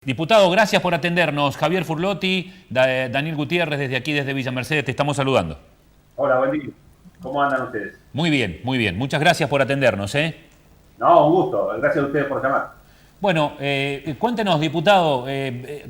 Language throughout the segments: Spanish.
Diputado, gracias por atendernos. Javier Furlotti, Daniel Gutiérrez, desde aquí, desde Villa Mercedes, te estamos saludando. Hola, buen día. ¿Cómo andan ustedes? Muy bien, muy bien. Muchas gracias por atendernos. No, un gusto. Gracias a ustedes por llamar. Bueno, cuéntenos, diputado,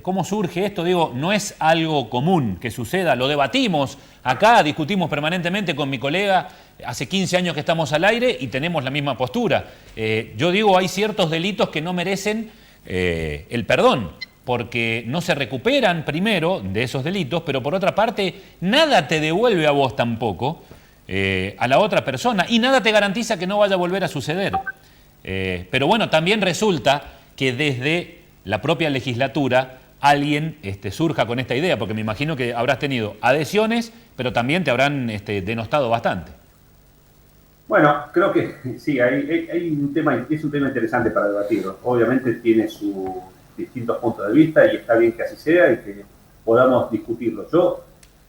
cómo surge esto. Digo, no es algo común que suceda. Lo debatimos acá, discutimos permanentemente con mi colega. Hace 15 años que estamos al aire y tenemos la misma postura. Yo digo, hay ciertos delitos que no merecen el perdón, porque no se recuperan primero de esos delitos, pero por otra parte, nada te devuelve a vos tampoco, a la otra persona, y nada te garantiza que no vaya a volver a suceder. Pero bueno, también resulta que desde la propia legislatura alguien surja con esta idea, porque me imagino que habrás tenido adhesiones, pero también te habrán denostado bastante. Bueno, creo que sí, hay un tema, es un tema interesante para debatirlo. Obviamente tiene sus distintos puntos de vista y está bien que así sea y que podamos discutirlo. Yo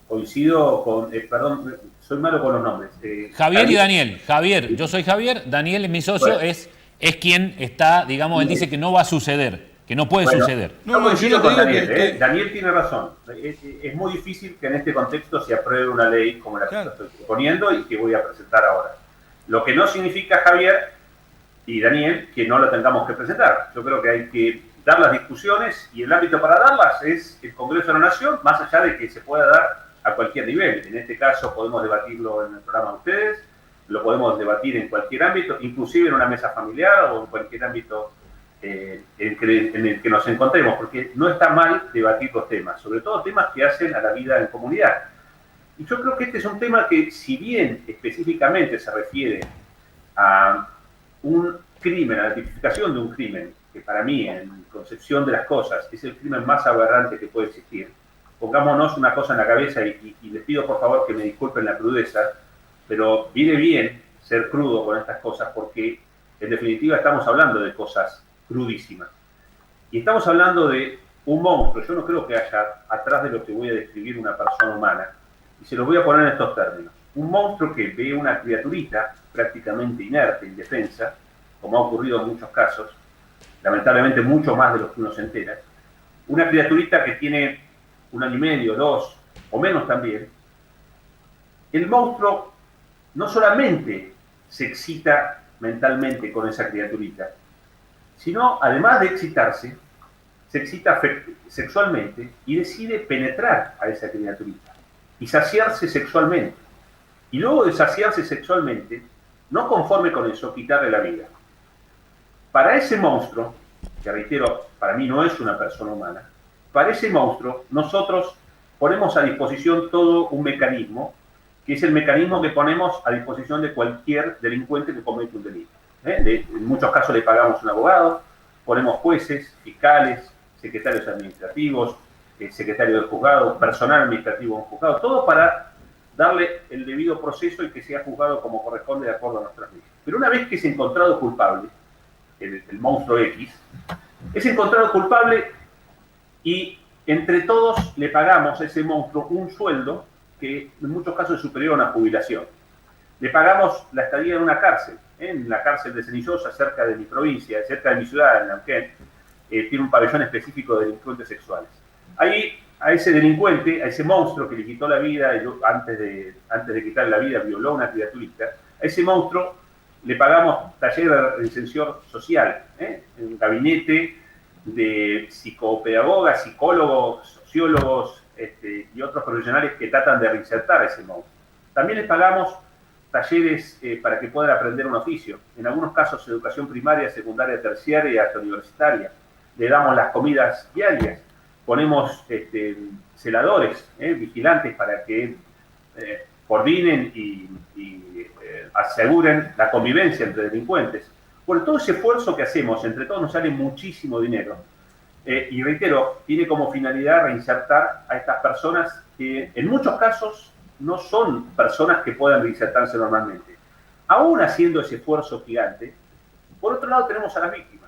coincido con, perdón, soy malo con los nombres. Javier y Daniel. Javier, yo soy Javier, Daniel, mi socio, bueno, es quien está, digamos, él dice que no va a suceder, que no puede suceder. No, coincido con Daniel. Daniel tiene razón. Es muy difícil que en este contexto se apruebe una ley como la que estoy proponiendo y que voy a presentar ahora. Lo que no significa, Javier y Daniel, que no la tengamos que presentar. Yo creo que hay que dar las discusiones y el ámbito para darlas es el Congreso de la Nación, más allá de que se pueda dar a cualquier nivel. En este caso podemos debatirlo en el programa de ustedes, lo podemos debatir en cualquier ámbito, inclusive en una mesa familiar o en cualquier ámbito en el que nos encontremos, porque no está mal debatir los temas, sobre todo temas que hacen a la vida en comunidad. Y yo creo que este es un tema que, si bien específicamente se refiere a un crimen, a la tipificación de un crimen, que para mí, en concepción de las cosas, es el crimen más aberrante que puede existir, pongámonos una cosa en la cabeza y les pido por favor que me disculpen la crudeza, pero viene bien ser crudo con estas cosas porque, en definitiva, estamos hablando de cosas crudísimas. Y estamos hablando de un monstruo. Yo no creo que haya atrás de lo que voy a describir una persona humana. Y se los voy a poner en estos términos. Un monstruo que ve una criaturita prácticamente inerte, indefensa, como ha ocurrido en muchos casos, lamentablemente mucho más de los que uno se entera. Una criaturita que tiene 1 año y medio, 2, o menos también. El monstruo no solamente se excita mentalmente con esa criaturita, sino, además de excitarse, se excita sexualmente y decide penetrar a esa criaturita y saciarse sexualmente. Y luego de saciarse sexualmente, no conforme con eso, quitarle la vida. Para ese monstruo, que reitero, para mí no es una persona humana, para ese monstruo nosotros ponemos a disposición todo un mecanismo, que es el mecanismo que ponemos a disposición de cualquier delincuente que comete un delito. En muchos casos le pagamos un abogado, ponemos jueces, fiscales, secretarios administrativos, secretario del juzgado, personal administrativo en juzgado, todo para darle el debido proceso y que sea juzgado como corresponde de acuerdo a nuestras leyes. Pero una vez que es encontrado culpable, el monstruo X, es encontrado culpable y entre todos le pagamos a ese monstruo un sueldo que en muchos casos es superior a una jubilación. Le pagamos la estadía en una cárcel, en la cárcel de Cenillosa, cerca de mi provincia, cerca de mi ciudad, en Neuquén. Tiene un pabellón específico de delincuentes sexuales. Ahí, a ese delincuente, a ese monstruo que le quitó la vida, y antes de quitarle la vida violó a una criaturita, a ese monstruo le pagamos taller de reinserción social, un gabinete de psicopedagogas, psicólogos, sociólogos y otros profesionales que tratan de reinsertar a ese monstruo. También les pagamos talleres para que puedan aprender un oficio, en algunos casos educación primaria, secundaria, terciaria y hasta universitaria. Le damos las comidas diarias, ponemos celadores, vigilantes para que coordinen y aseguren la convivencia entre delincuentes. Por todo ese esfuerzo que hacemos, entre todos nos sale muchísimo dinero. Y reitero, tiene como finalidad reinsertar a estas personas que en muchos casos no son personas que puedan reinsertarse normalmente. Aún haciendo ese esfuerzo gigante, por otro lado tenemos a las víctimas.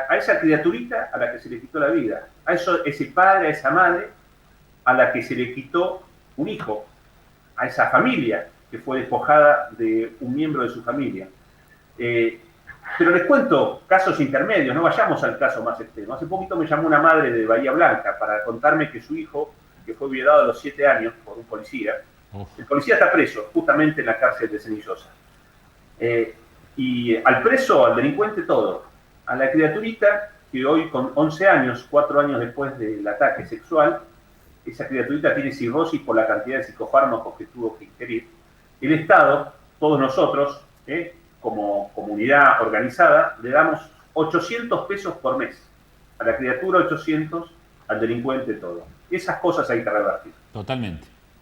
A esa criaturita a la que se le quitó la vida, a ese padre, a esa madre a la que se le quitó un hijo, a esa familia que fue despojada de un miembro de su familia. Pero les cuento casos intermedios, no vayamos al caso más extremo. Hace poquito me llamó una madre de Bahía Blanca para contarme que su hijo, que fue violado a los 7 años por un policía, el policía está preso justamente en la cárcel de Cenillosa. Y al preso, al delincuente, todo. A la criaturita, que hoy con 11 años, 4 años después del ataque sexual, esa criaturita tiene cirrosis por la cantidad de psicofármacos que tuvo que ingerir. El Estado, todos nosotros, como comunidad organizada, le damos 800 pesos por mes. A la criatura 800, al delincuente todo. Esas cosas hay que revertir.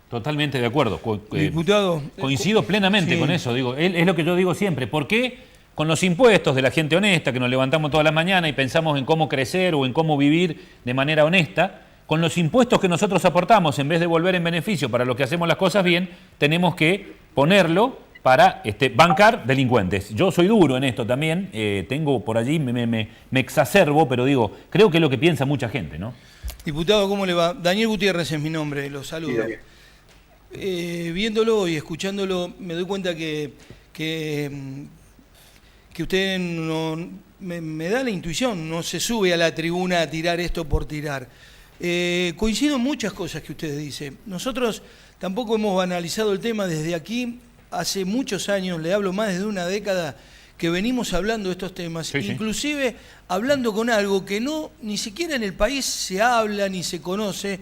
Totalmente de acuerdo. Diputado, coincido plenamente con eso. Digo, es lo que yo digo siempre. ¿Por qué con los impuestos de la gente honesta, que nos levantamos todas las mañanas y pensamos en cómo crecer o en cómo vivir de manera honesta, con los impuestos que nosotros aportamos, en vez de volver en beneficio para los que hacemos las cosas bien, tenemos que ponerlo para bancar delincuentes? Yo soy duro en esto también, tengo por allí, me exacerbo, pero digo, creo que es lo que piensa mucha gente, ¿no? Diputado, ¿cómo le va? Daniel Gutiérrez es mi nombre, lo saludo. Sí, viéndolo y escuchándolo, me doy cuenta que usted me da la intuición, no se sube a la tribuna a tirar esto por tirar. Coincido en muchas cosas que usted dice. Nosotros tampoco hemos banalizado el tema desde aquí. Hace muchos años, le hablo más de una década, que venimos hablando de estos temas, sí, inclusive hablando con algo que ni siquiera en el país se habla ni se conoce,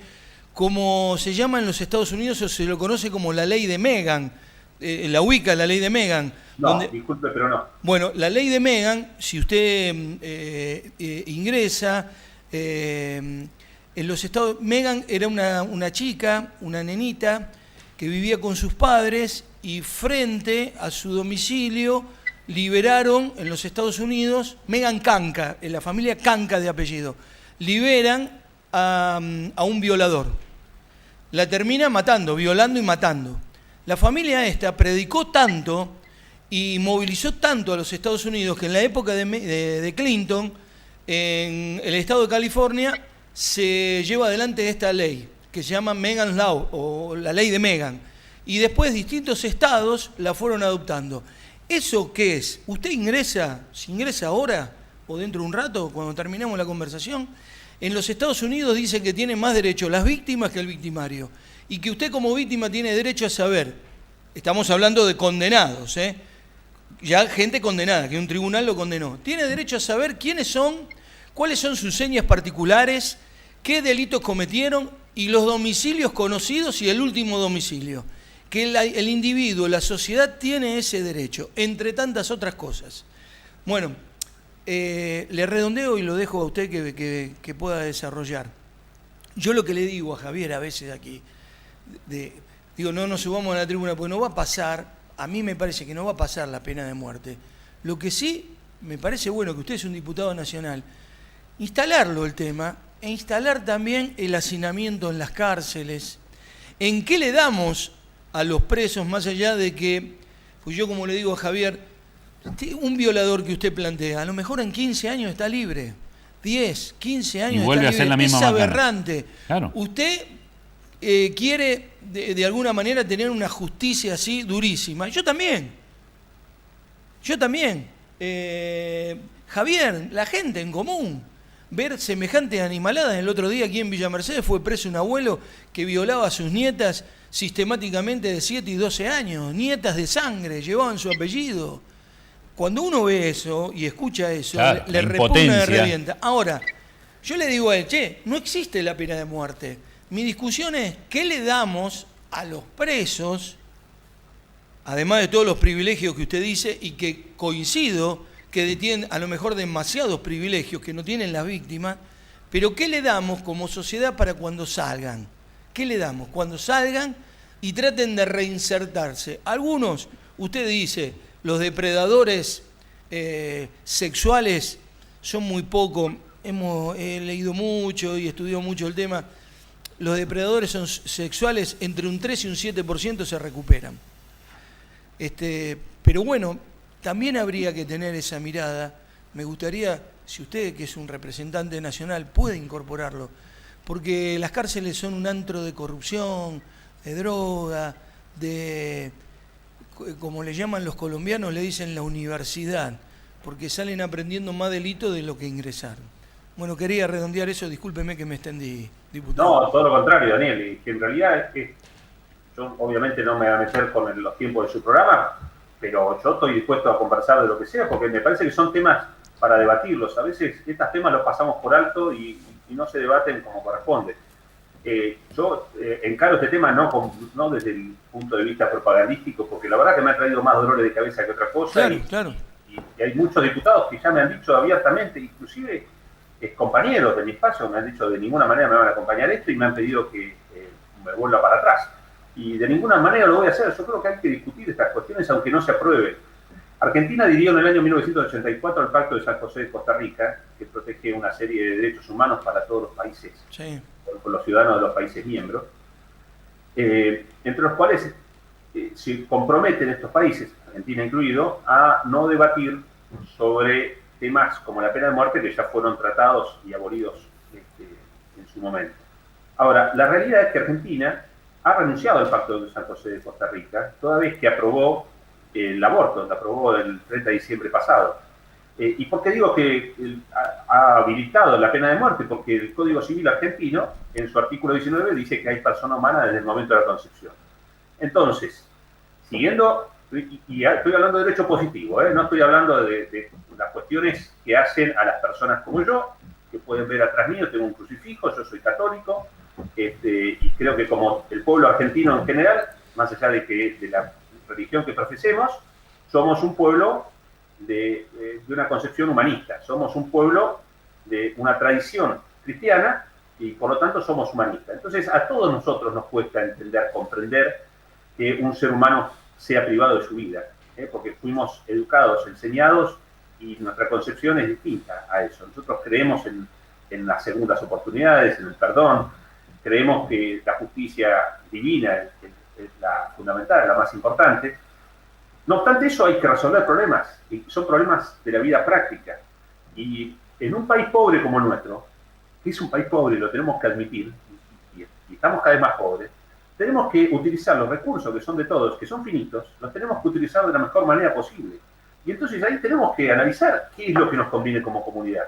como se llama en los Estados Unidos, o se lo conoce como la ley de Megan. La ubica, la ley de Megan. No, disculpe, pero no. Bueno, la ley de Megan, si usted ingresa en los Estados... Megan era una chica, una nenita, que vivía con sus padres y frente a su domicilio liberaron en los Estados Unidos, Megan Canca, en la familia Canca de apellido, liberan a un violador. La termina matando, violando y matando. La familia esta predicó tanto y movilizó tanto a los Estados Unidos que en la época de Clinton, en el estado de California, se lleva adelante esta ley, que se llama Megan's Law, o la ley de Megan. Y después distintos estados la fueron adoptando. ¿Eso qué es? ¿Usted si ingresa ahora o dentro de un rato, cuando terminemos la conversación? En los Estados Unidos dicen que tienen más derecho las víctimas que el victimario. Y que usted como víctima tiene derecho a saber, estamos hablando de condenados, ya gente condenada, que un tribunal lo condenó. Tiene derecho a saber quiénes son, cuáles son sus señas particulares, qué delitos cometieron y los domicilios conocidos y el último domicilio. Que el individuo, la sociedad tiene ese derecho, entre tantas otras cosas. Bueno, le redondeo y lo dejo a usted que pueda desarrollar. Yo lo que le digo a Javier a veces aquí, digo, no nos subamos a la tribuna porque no va a pasar, a mí me parece que no va a pasar la pena de muerte. Lo que sí me parece bueno, que usted es un diputado nacional, instalarlo el tema, e instalar también el hacinamiento en las cárceles. ¿En qué le damos a los presos, más allá de que, pues yo como le digo a Javier, un violador que usted plantea, a lo mejor en 15 años está libre, 10, 15 años y vuelve está libre, a ser la misma es aberrante. Claro. Usted quiere de alguna manera tener una justicia así durísima. Yo también. Javier, la gente en común, ver semejantes animaladas. El otro día aquí en Villa Mercedes fue preso un abuelo que violaba a sus nietas sistemáticamente de 7 y 12 años, nietas de sangre, llevaban su apellido. Cuando uno ve eso y escucha eso, claro, le repugna, le revienta. Ahora, yo le digo a él, no existe la pena de muerte. Mi discusión es, ¿qué le damos a los presos, además de todos los privilegios que usted dice, y que coincido, que tienen a lo mejor demasiados privilegios que no tienen las víctimas, pero qué le damos como sociedad para cuando salgan? ¿Qué le damos? Cuando salgan y traten de reinsertarse. Algunos, usted dice, los depredadores sexuales son muy pocos. He leído mucho y estudiado mucho el tema. Los depredadores sexuales entre un 3 y un 7% se recuperan. Pero bueno, también habría que tener esa mirada. Me gustaría, si usted, que es un representante nacional, puede incorporarlo, porque las cárceles son un antro de corrupción, de droga, como le llaman los colombianos, le dicen la universidad, porque salen aprendiendo más delitos de lo que ingresaron. Bueno, quería redondear eso, discúlpeme que me extendí, diputado. No, todo lo contrario, Daniel, y que en realidad es que yo obviamente no me voy a meter con los tiempos de su programa, pero yo estoy dispuesto a conversar de lo que sea, porque me parece que son temas para debatirlos. A veces estos temas los pasamos por alto y no se debaten como corresponde. Yo encaro este tema no desde el punto de vista propagandístico, porque la verdad que me ha traído más dolores de cabeza que otra cosa. Claro, claro. Y hay muchos diputados que ya me han dicho abiertamente, inclusive compañeros de mi espacio, me han dicho de ninguna manera me van a acompañar esto y me han pedido que me vuelva para atrás. Y de ninguna manera lo voy a hacer. Yo creo que hay que discutir estas cuestiones aunque no se aprueben. Argentina adhirió en el año 1984 al Pacto de San José de Costa Rica, que protege una serie de derechos humanos para todos los países, Sí. por los ciudadanos de los países miembros, entre los cuales se comprometen estos países, Argentina incluido, a no debatir sobre temas como la pena de muerte que ya fueron tratados y abolidos en su momento. Ahora, la realidad es que Argentina ha renunciado al Pacto de San José de Costa Rica, toda vez que aprobó el aborto, lo aprobó el 30 de diciembre pasado. ¿Y por qué digo que ha habilitado la pena de muerte? Porque el Código Civil argentino, en su artículo 19, dice que hay persona humana desde el momento de la concepción. Entonces, siguiendo, y estoy hablando de derecho positivo, no estoy hablando de las cuestiones que hacen a las personas como yo, que pueden ver atrás mío, tengo un crucifijo, yo soy católico, y creo que como el pueblo argentino en general, más allá de la religión que profesemos, somos un pueblo de una concepción humanista, somos un pueblo de una tradición cristiana y por lo tanto somos humanistas. Entonces a todos nosotros nos cuesta entender, comprender que un ser humano sea privado de su vida, porque fuimos educados, enseñados y nuestra concepción es distinta a eso. Nosotros creemos en las segundas oportunidades, en el perdón, creemos que la justicia divina es la fundamental, la más importante. No obstante eso, hay que resolver problemas, y son problemas de la vida práctica. Y en un país pobre como el nuestro, que es un país pobre y lo tenemos que admitir, y estamos cada vez más pobres, tenemos que utilizar los recursos que son de todos, que son finitos, los tenemos que utilizar de la mejor manera posible. Y entonces ahí tenemos que analizar qué es lo que nos conviene como comunidad.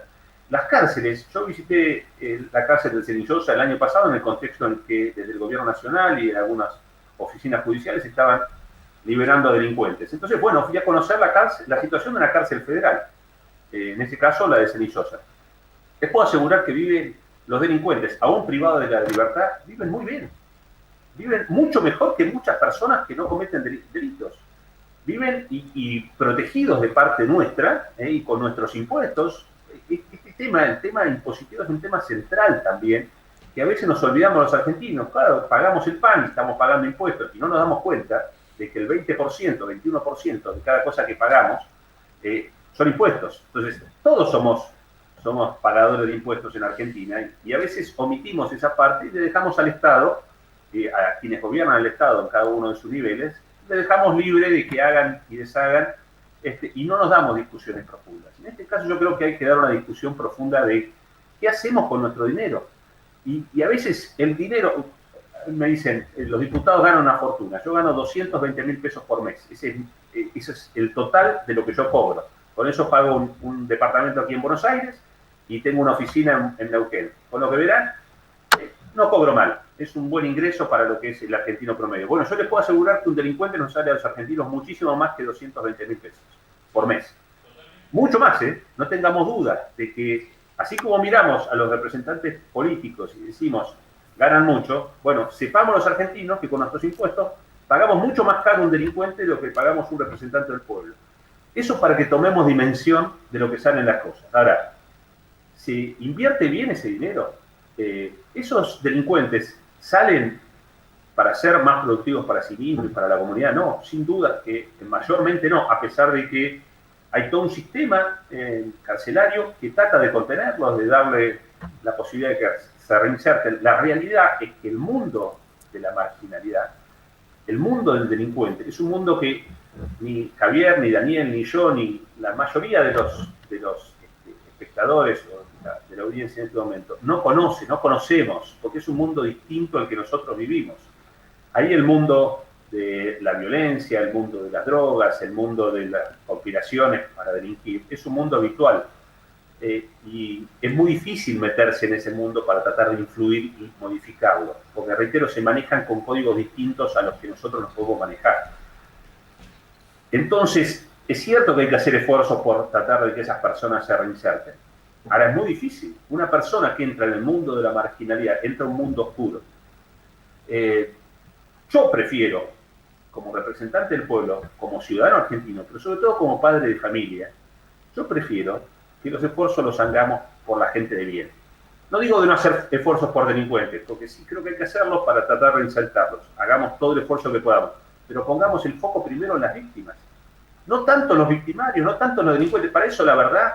Las cárceles, yo visité la cárcel de Cenillosa el año pasado en el contexto en que desde el gobierno nacional y en algunas oficinas judiciales estaban liberando a delincuentes. Entonces, bueno, fui a conocer la situación de una cárcel federal, en este caso la de Cenillosa. Les puedo asegurar que viven los delincuentes, aún privados de la libertad, viven muy bien. Viven mucho mejor que muchas personas que no cometen delitos. Viven y protegidos de parte nuestra y con nuestros impuestos. El tema impositivo es un tema central también, que a veces nos olvidamos los argentinos. Claro, pagamos el pan y estamos pagando impuestos y no nos damos cuenta de que el 20%, 21% de cada cosa que pagamos son impuestos. Entonces, todos somos pagadores de impuestos en Argentina y a veces omitimos esa parte y le dejamos al Estado, a quienes gobiernan el Estado en cada uno de sus niveles, le dejamos libre de que hagan y deshagan y no nos damos discusiones profundas. En este caso yo creo que hay que dar una discusión profunda de qué hacemos con nuestro dinero. Y a veces el dinero, me dicen, los diputados ganan una fortuna. Yo gano 220.000 pesos por mes. Ese es el total de lo que yo cobro. Con eso pago un departamento aquí en Buenos Aires y tengo una oficina en Neuquén. Con lo que verán, no cobro mal. Es un buen ingreso para lo que es el argentino promedio. Bueno, yo les puedo asegurar que un delincuente nos sale a los argentinos muchísimo más que 220.000 pesos por mes. Mucho más, no tengamos duda de que, así como miramos a los representantes políticos y decimos, ganan mucho, bueno, sepamos los argentinos que con nuestros impuestos pagamos mucho más caro un delincuente de lo que pagamos un representante del pueblo. Eso para que tomemos dimensión de lo que salen las cosas. Ahora, si invierte bien ese dinero, esos delincuentes salen para ser más productivos para sí mismos y para la comunidad. No, sin duda que mayormente no, a pesar de que hay todo un sistema carcelario que trata de contenerlos, de darle la posibilidad de que se reinserten. La realidad es que el mundo de la marginalidad, el mundo del delincuente, es un mundo que ni Javier, ni Daniel, ni yo, ni la mayoría de los espectadores o de la audiencia en este momento no conocemos, porque es un mundo distinto al que nosotros vivimos. Ahí el mundo de la violencia, el mundo de las drogas, el mundo de las conspiraciones para delinquir, es un mundo habitual. Y es muy difícil meterse en ese mundo para tratar de influir y modificarlo, porque, reitero, se manejan con códigos distintos a los que nosotros nos podemos manejar. Entonces, es cierto que hay que hacer esfuerzos por tratar de que esas personas se reinserten. Ahora, es muy difícil. Una persona que entra en el mundo de la marginalidad, entra a un mundo oscuro. Yo prefiero, como representante del pueblo, como ciudadano argentino, pero sobre todo como padre de familia, yo prefiero que los esfuerzos los hagamos por la gente de bien. No digo de no hacer esfuerzos por delincuentes, porque sí creo que hay que hacerlos para tratar de reinsertarlos. Hagamos todo el esfuerzo que podamos, pero pongamos el foco primero en las víctimas. No tanto en los victimarios, no tanto en los delincuentes. Para eso, la verdad,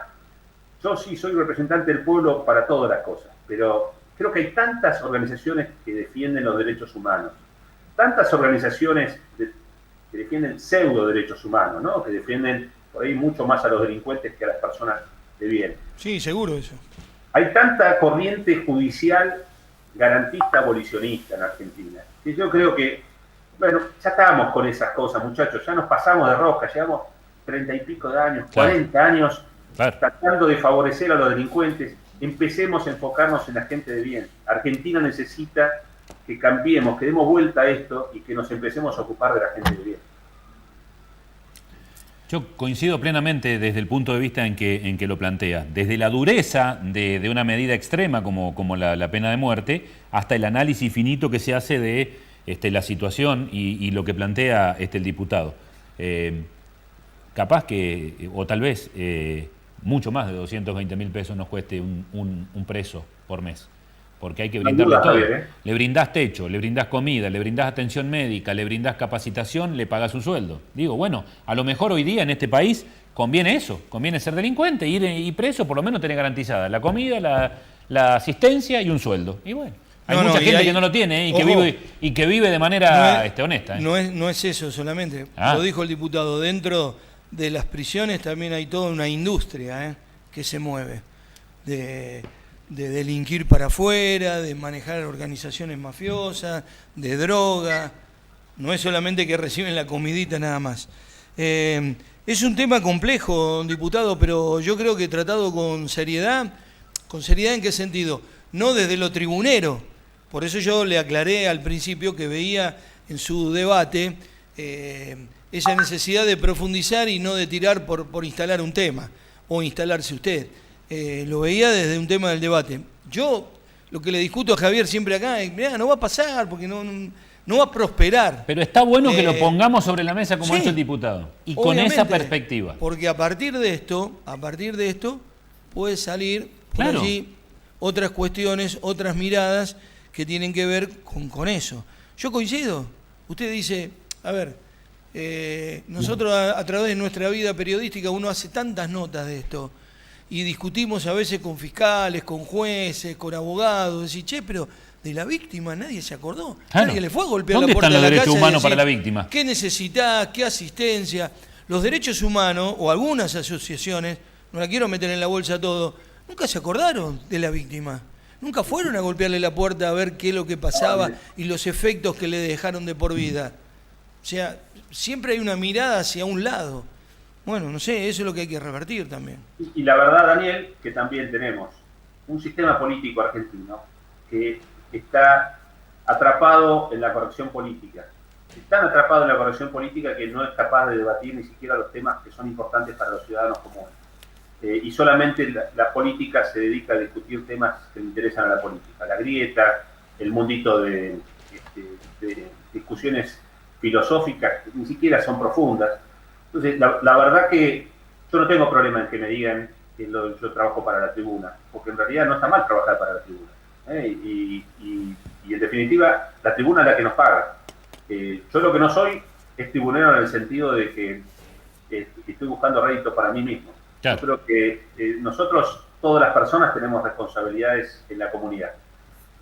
yo sí soy representante del pueblo para todas las cosas, pero creo que hay tantas organizaciones que defienden los derechos humanos, tantas organizaciones que defienden pseudo derechos humanos, ¿no? Que defienden por ahí mucho más a los delincuentes que a las personas de bien. Sí, seguro eso. Hay tanta corriente judicial garantista abolicionista en Argentina, que yo creo que, bueno, ya estamos con esas cosas, muchachos, ya nos pasamos de rosca, llevamos 30 y pico de años, 40 años tratando de favorecer a los delincuentes. Empecemos a enfocarnos en la gente de bien. Argentina necesita que cambiemos, que demos vuelta a esto y que nos empecemos a ocupar de la gente de bien. Yo coincido plenamente desde el punto de vista en que lo plantea. Desde la dureza de una medida extrema como la pena de muerte, hasta el análisis finito que se hace de la situación y lo que plantea el diputado. Capaz que, o tal vez, mucho más de 220.000 pesos nos cueste un preso por mes. Porque hay que brindarle todo. Le brindás techo, le brindás comida, le brindás atención médica, le brindás capacitación, le pagás su sueldo. Digo, bueno, a lo mejor hoy día en este país conviene eso, conviene ser delincuente, ir y preso, por lo menos tener garantizada la comida, la asistencia y un sueldo. Y bueno, hay mucha gente que no lo tiene y que vive de manera honesta. No es eso solamente. Lo dijo el diputado, dentro de las prisiones también hay toda una industria que se mueve de delinquir para afuera, de manejar organizaciones mafiosas, de droga. No es solamente que reciben la comidita nada más. Es un tema complejo, diputado, pero yo creo que tratado con seriedad. ¿Con seriedad en qué sentido? No desde lo tribunero. Por eso yo le aclaré al principio que veía en su debate esa necesidad de profundizar y no de tirar por instalar un tema o instalarse usted. Lo veía desde un tema del debate. Yo lo que le discuto a Javier siempre acá es, mirá, no va a pasar porque no va a prosperar. Pero está bueno que lo pongamos sobre la mesa como ha hecho el diputado. Y con esa perspectiva. Porque a partir de esto puede salir por allí otras cuestiones, otras miradas que tienen que ver con eso. Yo coincido. Usted dice, a ver, nosotros a través de nuestra vida periodística uno hace tantas notas de esto y discutimos a veces con fiscales, con jueces, con abogados, decir, che, pero de la víctima nadie se acordó. Nadie le fue a golpear la puerta de la casa. ¿Dónde están los derechos humanos para la víctima? ¿Qué necesitás? ¿Qué asistencia? Los derechos humanos, o algunas asociaciones, no la quiero meter en la bolsa todo, nunca se acordaron de la víctima. Nunca fueron a golpearle la puerta a ver qué es lo que pasaba y los efectos que le dejaron de por vida. O sea, siempre hay una mirada hacia un lado. Bueno, no sé, eso es lo que hay que revertir también. Y la verdad, Daniel, que también tenemos un sistema político argentino que está atrapado en la corrección política. Tan atrapado en la corrección política que no es capaz de debatir ni siquiera los temas que son importantes para los ciudadanos comunes. Y solamente la política se dedica a discutir temas que le interesan a la política. La grieta, el mundito de discusiones filosóficas que ni siquiera son profundas. Entonces, la verdad que yo no tengo problema en que me digan que yo trabajo para la tribuna, porque en realidad no está mal trabajar para la tribuna. Y en definitiva, la tribuna es la que nos paga. Yo lo que no soy es tribunero en el sentido de que estoy buscando rédito para mí mismo. Claro. Yo creo que nosotros, todas las personas, tenemos responsabilidades en la comunidad.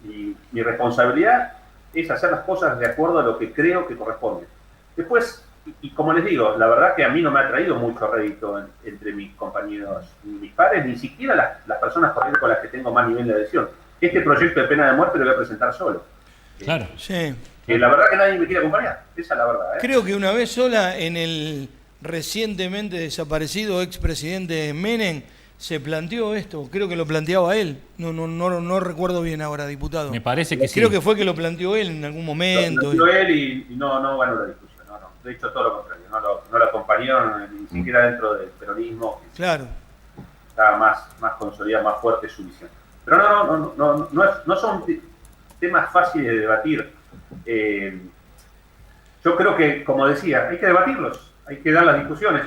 Y mi responsabilidad es hacer las cosas de acuerdo a lo que creo que corresponde. Después, y como les digo, la verdad que a mí no me ha traído mucho rédito entre mis compañeros, ni mis pares, ni siquiera las personas con las que tengo más nivel de adhesión. Este proyecto de pena de muerte lo voy a presentar solo. Claro. Sí. Que la verdad que nadie me quiere acompañar, esa es la verdad. Creo que una vez sola en el recientemente desaparecido expresidente Menem se planteó esto, creo que lo planteaba él, no recuerdo bien ahora, diputado. Me parece que sí. Creo que fue que lo planteó él en algún momento. Lo planteó él y no ganó la discusión, no. De hecho, todo lo contrario, no lo acompañaron ni siquiera dentro del peronismo. Claro. Estaba más consolidada, más fuerte su visión. Pero no son temas fáciles de debatir. Yo creo que, como decía, hay que debatirlos, hay que dar las discusiones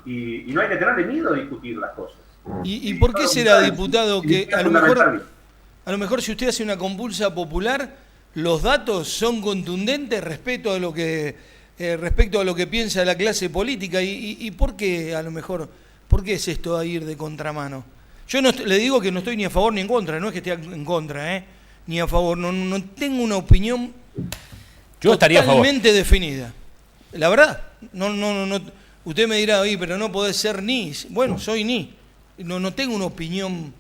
y no hay que tenerle miedo a discutir las cosas. ¿Y por qué será, diputado, que a lo mejor si usted hace una compulsa popular, los datos son contundentes respecto a lo que piensa la clase política? ¿Y por qué, a lo mejor, por qué es esto a ir de contramano? Yo le digo que no estoy ni a favor ni en contra, no es que esté en contra, ni a favor, no tengo una opinión totalmente definida. La verdad, usted me dirá, pero no podés ser ni. Bueno, soy ni. No tengo una opinión,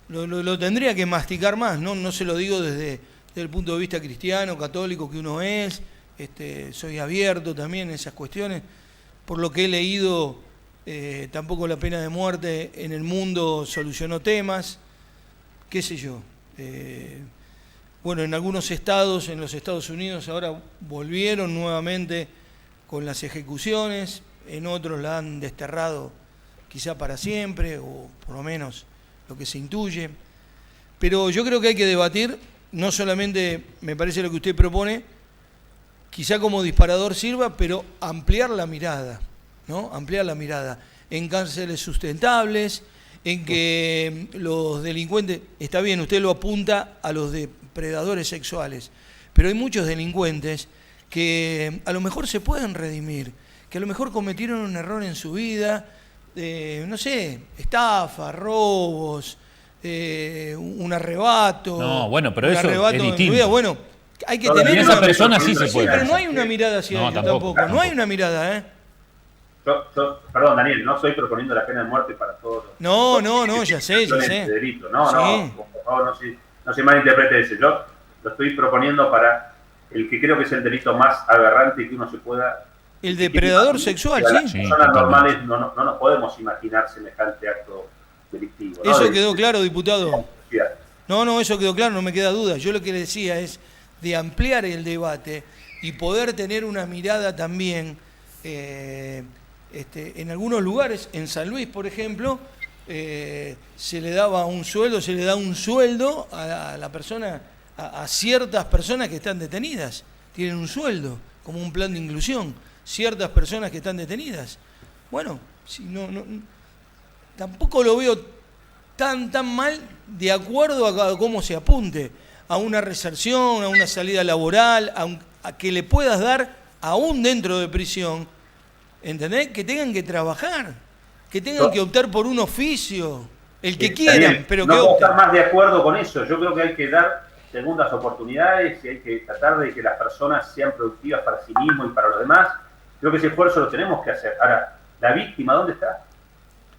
lo tendría que masticar más, no se lo digo desde el punto de vista cristiano, católico que uno es, soy abierto también en esas cuestiones. Por lo que he leído, tampoco la pena de muerte en el mundo solucionó temas, qué sé yo. Bueno, en algunos estados, en los Estados Unidos, ahora volvieron nuevamente con las ejecuciones, en otros la han desterrado quizá para siempre, o por lo menos lo que se intuye. Pero yo creo que hay que debatir, no solamente, me parece lo que usted propone, quizá como disparador sirva, pero ampliar la mirada, ¿no? Ampliar la mirada en cárceles sustentables, en que los delincuentes, está bien, usted lo apunta a los depredadores sexuales, pero hay muchos delincuentes que a lo mejor se pueden redimir, que a lo mejor cometieron un error en su vida, no sé, estafa, robos, un arrebato. No, bueno, pero eso es distinto. Vida. Bueno, hay que tener esa persona sí se puede. Pero no hay una mirada hacia ellos tampoco. No hay una mirada, Perdón, Daniel, no estoy proponiendo la pena de muerte para todos. No, ya sé. Delito. Por favor, no se malinterprete ese. Yo lo estoy proponiendo para el que creo que es el delito más aberrante que uno se pueda. El depredador sexual, sí. Las personas normales no nos podemos imaginar semejante acto delictivo. Eso quedó claro, diputado. No, eso quedó claro, no me queda duda. Yo lo que le decía es de ampliar el debate y poder tener una mirada también. En algunos lugares, en San Luis, por ejemplo, se le da un sueldo a la persona, a ciertas personas que están detenidas. Tienen un sueldo, como un plan de inclusión. Ciertas personas que están detenidas. Bueno, si tampoco lo veo tan mal de acuerdo a cómo se apunte, a una reinserción, a una salida laboral, a que le puedas dar, aún dentro de prisión, ¿entendés? Que tengan que trabajar, que tengan que optar por un oficio, el que quieran, Daniel, pero no que puedo opten. estar más de acuerdo con eso. Yo creo que hay que dar segundas oportunidades y hay que tratar de que las personas sean productivas para sí mismos y para los demás. Creo que ese esfuerzo lo tenemos que hacer. Ahora, ¿la víctima dónde está?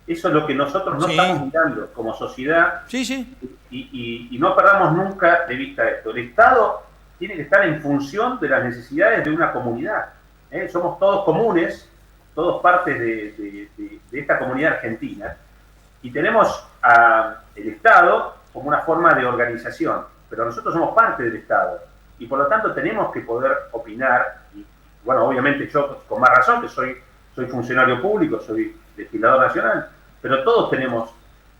Eso es lo que nosotros no estamos mirando como sociedad. Sí. Y no perdamos nunca de vista esto. El Estado tiene que estar en función de las necesidades de una comunidad. Somos todos comunes, todos partes de esta comunidad argentina, y tenemos el Estado como una forma de organización, pero nosotros somos parte del Estado, y por lo tanto tenemos que poder opinar, y bueno, obviamente yo con más razón, que soy funcionario público, soy legislador nacional, pero todos tenemos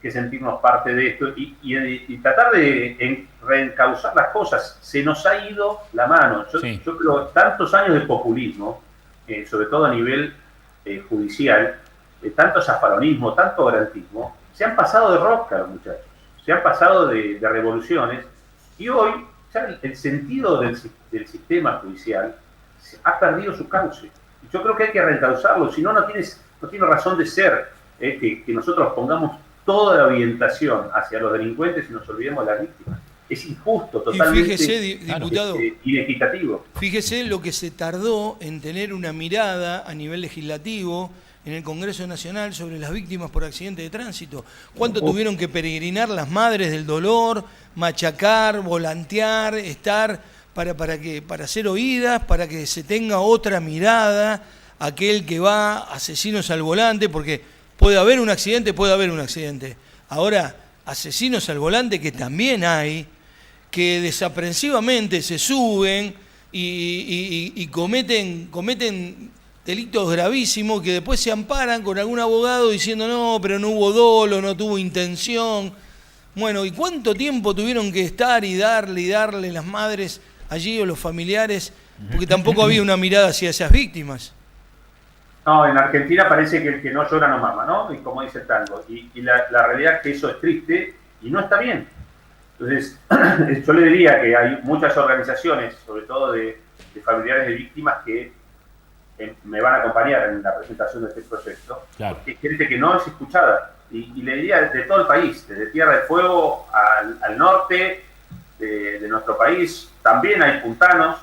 que sentirnos parte de esto y tratar de reencauzar las cosas. Se nos ha ido la mano. Yo creo tantos años de populismo, sobre todo a nivel judicial, tanto zafaronismo, tanto garantismo, se han pasado de rosca los muchachos, se han pasado de revoluciones, y hoy ya el sentido del sistema judicial ha perdido su cauce. Y yo creo que hay que reencauzarlo, si no tiene razón de ser que nosotros pongamos toda la orientación hacia los delincuentes y nos olvidemos de las víctimas. Es injusto, totalmente. Y fíjese, diputado, inequitativo. Fíjese lo que se tardó en tener una mirada a nivel legislativo en el Congreso Nacional sobre las víctimas por accidente de tránsito. ¿Cuánto tuvieron que peregrinar las madres del dolor, machacar, volantear, estar para ser oídas, para que se tenga otra mirada, aquel que va asesinos al volante, porque puede haber un accidente. Ahora, asesinos al volante que también hay, que desaprensivamente se suben y cometen delitos gravísimos que después se amparan con algún abogado diciendo no, pero no hubo dolo, no tuvo intención. Bueno, ¿y cuánto tiempo tuvieron que estar y darle las madres allí o los familiares? Porque tampoco había una mirada hacia esas víctimas. No, en Argentina parece que el que no llora no mama, ¿no? Y como dice el tango. Y la realidad es que eso es triste y no está bien. Entonces, yo le diría que hay muchas organizaciones, sobre todo de familiares de víctimas, que me van a acompañar en la presentación de este proyecto. Claro. Porque hay gente que no es escuchada. Y le diría de todo el país, desde Tierra del Fuego al norte de nuestro país. También hay puntanos,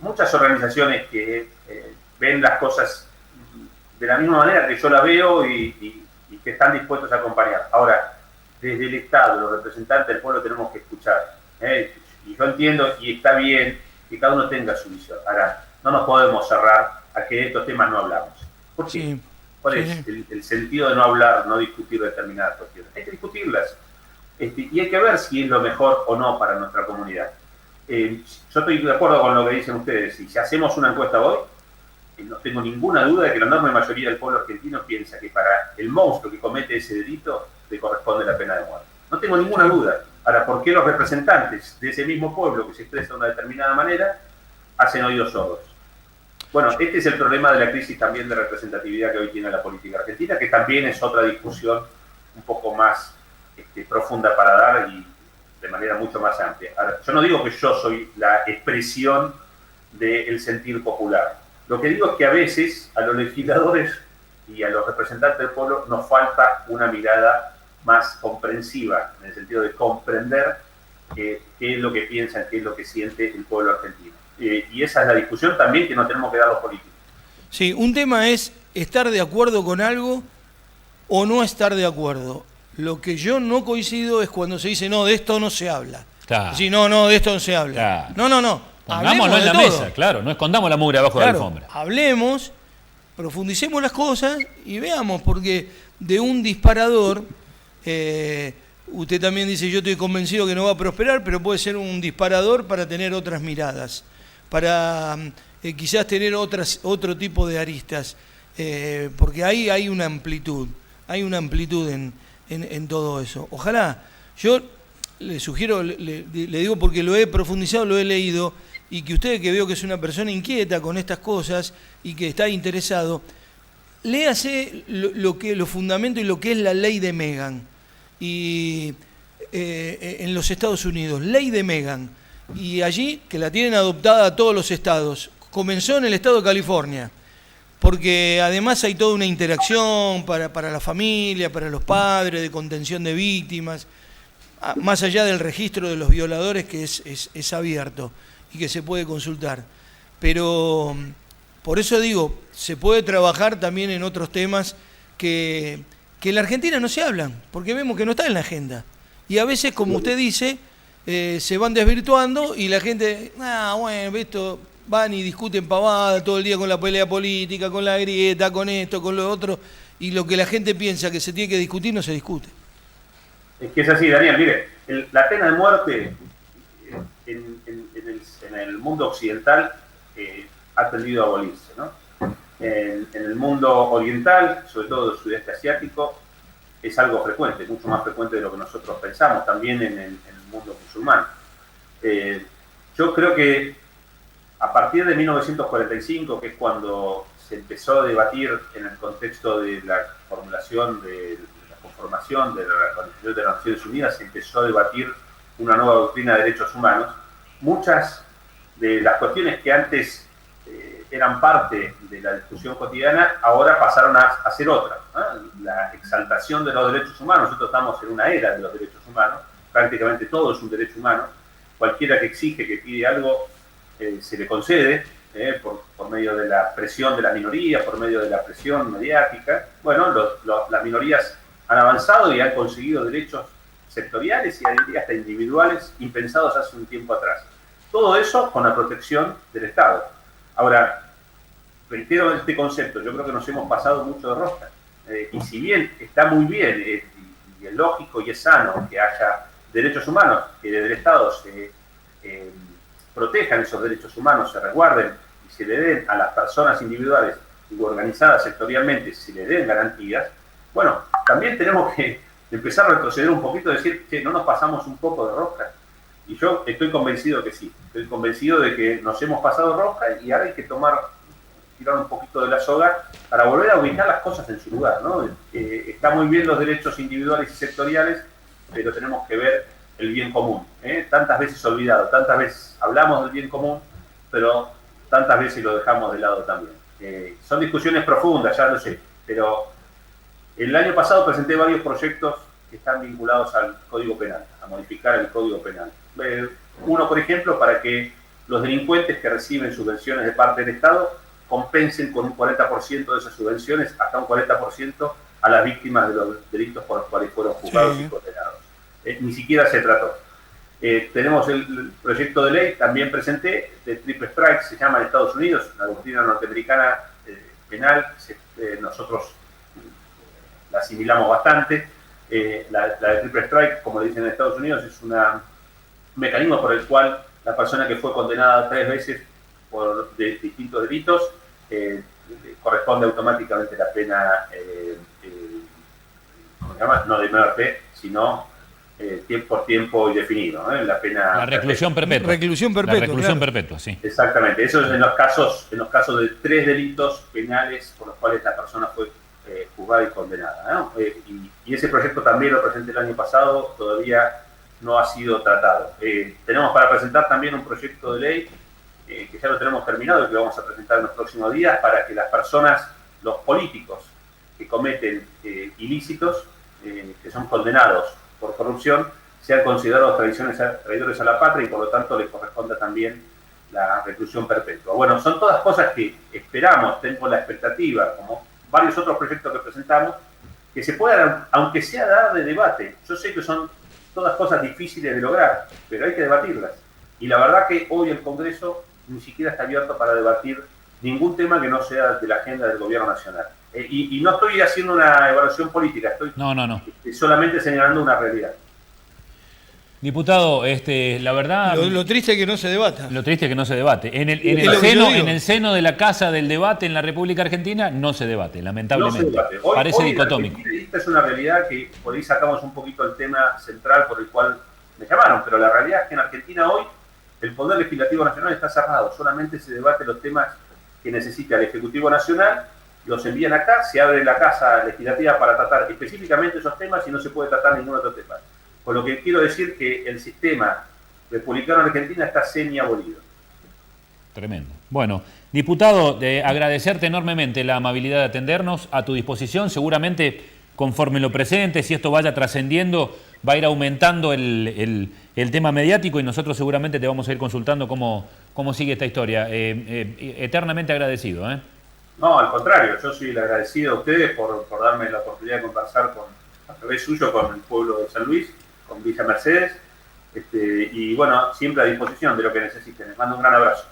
muchas organizaciones que ven las cosas de la misma manera que yo la veo y que están dispuestos a acompañar. Ahora, desde el Estado, los representantes del pueblo tenemos que escuchar. Y yo entiendo, y está bien, que cada uno tenga su visión. Ahora, no nos podemos cerrar a que de estos temas no hablamos. ¿Por qué? Sí. ¿Cuál es el sentido de no hablar, no discutir determinadas cuestiones? Hay que discutirlas. Y hay que ver si es lo mejor o no para nuestra comunidad. Yo estoy de acuerdo con lo que dicen ustedes. Y si hacemos una encuesta hoy, no tengo ninguna duda de que la enorme mayoría del pueblo argentino piensa que para el monstruo que comete ese delito le corresponde la pena de muerte. No tengo ninguna duda. Ahora, ¿por qué los representantes de ese mismo pueblo que se expresa de una determinada manera hacen oídos sordos? Bueno, este es el problema de la crisis también de representatividad que hoy tiene la política argentina, que también es otra discusión un poco más profunda para dar y de manera mucho más amplia. Ahora, yo no digo que yo soy la expresión del sentir popular. Lo que digo es que a veces a los legisladores y a los representantes del pueblo nos falta una mirada más comprensiva, en el sentido de comprender qué es lo que piensa, qué es lo que siente el pueblo argentino. Y esa es la discusión también que nos tenemos que dar los políticos. Sí, un tema es estar de acuerdo con algo o no estar de acuerdo. Lo que yo no coincido es cuando se dice, no, de esto no se habla. Claro. Sí, no, de esto no se habla. Claro. No. Pongámoslo en la todo. mesa, claro, no escondamos la mugre abajo de la alfombra. Hablemos, profundicemos las cosas y veamos, porque de un disparador, usted también dice, yo estoy convencido que no va a prosperar, pero puede ser un disparador para tener otras miradas, para quizás tener otro tipo de aristas, porque ahí hay una amplitud en todo eso. Ojalá, yo le sugiero, le digo porque lo he profundizado, lo he leído, y que usted, que veo que es una persona inquieta con estas cosas y que está interesado, léase los fundamentos y lo que es la ley de Megan y en los Estados Unidos, ley de Megan, y allí que la tienen adoptada todos los estados. Comenzó en el estado de California, porque además hay toda una interacción para la familia, para los padres, de contención de víctimas, más allá del registro de los violadores, que es abierto y que se puede consultar. Pero por eso digo, se puede trabajar también en otros temas que en la Argentina no se hablan, porque vemos que no está en la agenda. Y a veces, como usted dice, se van desvirtuando y la gente, bueno, esto, van y discuten pavada todo el día con la pelea política, con la grieta, con esto, con lo otro, y lo que la gente piensa que se tiene que discutir no se discute. Es que es así, Daniel, mire, la pena de muerte en el mundo occidental ha tendido a abolirse, ¿no? En el mundo oriental, sobre todo el sudeste asiático, es algo frecuente, mucho más frecuente de lo que nosotros pensamos, también en el mundo musulmán. Yo creo que a partir de 1945, que es cuando se empezó a debatir en el contexto de la formulación de la conformación de la Organización de las Naciones Unidas, se empezó a debatir una nueva doctrina de derechos humanos. Muchas de las cuestiones que antes eran parte de la discusión cotidiana, ahora pasaron a ser otras, ¿no? La exaltación de los derechos humanos. Nosotros estamos en una era de los derechos humanos, prácticamente todo es un derecho humano. Cualquiera que exige, que pide algo, se le concede por medio de la presión de las minorías, por medio de la presión mediática. Bueno, las minorías han avanzado y han conseguido derechos sectoriales y hasta individuales impensados hace un tiempo atrás. Todo eso con la protección del Estado. Ahora, reitero este concepto, yo creo que nos hemos pasado mucho de rosca. Y si bien está muy bien, y es lógico y es sano que haya derechos humanos, que desde el Estado se protejan esos derechos humanos, se resguarden y se le den a las personas individuales y organizadas sectorialmente, se le den garantías, bueno, también tenemos que empezar a retroceder un poquito y decir que no nos pasamos un poco de rosca. Y yo estoy convencido que sí, estoy convencido de que nos hemos pasado de rosca y ahora hay que tirar un poquito de la soga para volver a ubicar las cosas en su lugar, ¿no? Está muy bien los derechos individuales y sectoriales, pero tenemos que ver el bien común, tantas veces olvidado, tantas veces hablamos del bien común, pero tantas veces lo dejamos de lado también. Son discusiones profundas, ya lo sé, pero el año pasado presenté varios proyectos que están vinculados al Código Penal, a modificar el Código Penal. Uno, por ejemplo, para que los delincuentes que reciben subvenciones de parte del Estado compensen con un 40% de esas subvenciones, hasta un 40% a las víctimas de los delitos por los cuales fueron juzgados y condenados. Ni siquiera se trató. Tenemos el proyecto de ley, también presenté, de Triple Strike, se llama en Estados Unidos, la doctrina norteamericana penal, nosotros la asimilamos bastante. La de Triple Strike, como le dicen en Estados Unidos, es un mecanismo por el cual la persona que fue condenada 3 veces por distintos delitos corresponde automáticamente la pena, ¿cómo se llama? No de muerte, sino por tiempo indefinido, la pena... La reclusión perpetua. Reclusión perpetua. La reclusión claro. perpetua, sí. Exactamente. Eso es en los casos de 3 delitos penales por los cuales la persona fue juzgada y condenada, ¿no? Y ese proyecto también lo presenté el año pasado, todavía no ha sido tratado. Tenemos para presentar también un proyecto de ley que ya lo tenemos terminado y que vamos a presentar en los próximos días para que las personas, los políticos que cometen ilícitos, que son condenados por corrupción, sean considerados traidores a la patria y por lo tanto les corresponda también la reclusión perpetua. Bueno, son todas cosas que esperamos, tengo la expectativa, como varios otros proyectos que presentamos, que se puedan, aunque sea dar de debate. Yo sé que son todas cosas difíciles de lograr, pero hay que debatirlas. Y la verdad que hoy el Congreso ni siquiera está abierto para debatir ningún tema que no sea de la agenda del Gobierno Nacional. Y no estoy haciendo una evaluación política, estoy solamente señalando una realidad. Diputado, la verdad... Lo triste es que no se debata. Lo triste es que no se debate. En el seno de la casa del debate en la República Argentina no se debate, lamentablemente. No se debate. Parece dicotómico. Esta es una realidad que por ahí sacamos un poquito el tema central por el cual me llamaron, pero la realidad es que en Argentina hoy el Poder Legislativo Nacional está cerrado. Solamente se debate los temas que necesita el Ejecutivo Nacional, los envían acá, se abre la casa legislativa para tratar específicamente esos temas y no se puede tratar ningún otro tema. Con lo que quiero decir que el sistema republicano en Argentina está semi-abolido. Tremendo. Bueno, diputado, agradecerte enormemente la amabilidad de atendernos, a tu disposición. Seguramente, conforme lo presentes, si esto vaya trascendiendo, va a ir aumentando el tema mediático y nosotros seguramente te vamos a ir consultando cómo sigue esta historia. Eternamente agradecido. No, al contrario, yo soy el agradecido a ustedes por darme la oportunidad de conversar a través suyo con el pueblo de San Luis, con Villa Mercedes, y bueno, siempre a disposición de lo que necesiten. Les mando un gran abrazo.